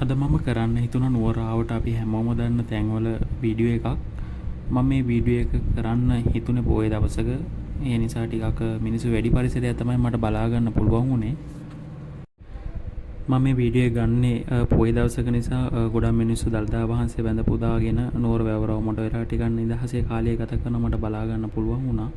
අද මම කරන්න හිතුන නුවරාවට අපි හැමෝම දන්න තැන්වල වීඩියෝ එකක්. මම මේ වීඩියෝ එක කරන්න හිතුනේ පොයේ දවසක. ඒ නිසා ටිකක් මිනිස්සු වැඩි පරිසරයක් තමයි මට බලා ගන්න පුළුවන් වුණේ. මම මේ වීඩියෝ එක ගන්නේ පොයේ දවසක නිසා ගොඩක් මිනිස්සු දළදා වහන්සේ වැඳ පුදාගෙන නුවර වැවරව මොඩ වෙලා ටිකක් නිදහසේ කාලය ගත කරන මට බලා ගන්න පුළුවන් වුණා.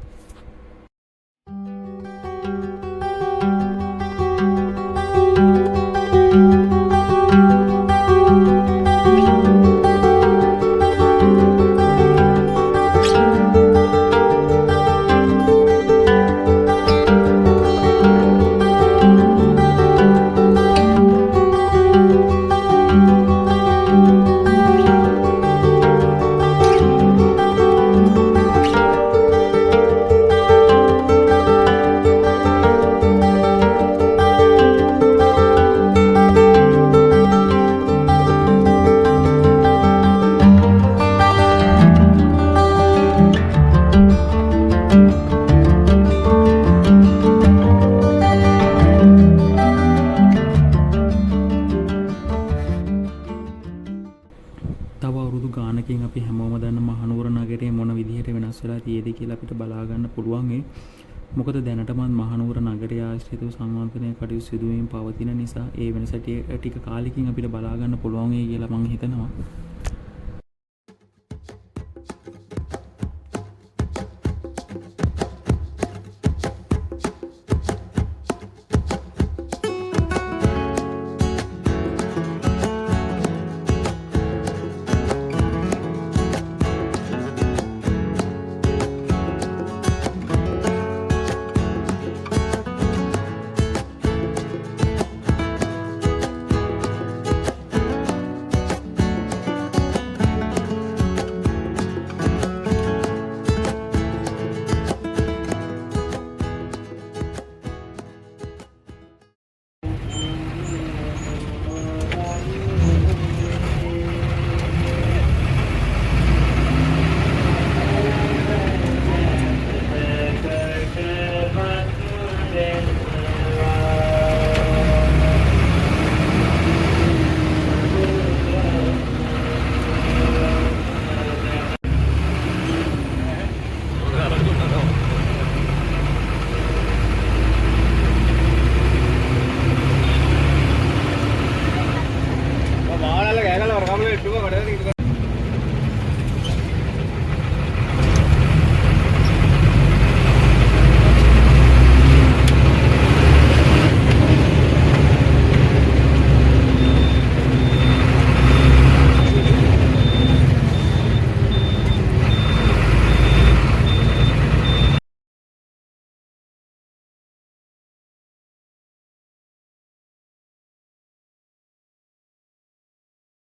තව අවුරුදු ගානකින් අපි හැමෝම දන්න මහනුවර නගරේ මොන විදිහට වෙනස් වෙලා තියෙද කියලා අපිට බලා ගන්න පුළුවන්. මොකද දැනටමත් මහනුවර නගරය ආශ්‍රිතව සංවර්ධනය කටයුතු සිදුවීම් පවතින නිසා ඒ වෙනස ටික කාලෙකින් අපිට බලා ගන්න පුළුවන් කියලා මම හිතනවා.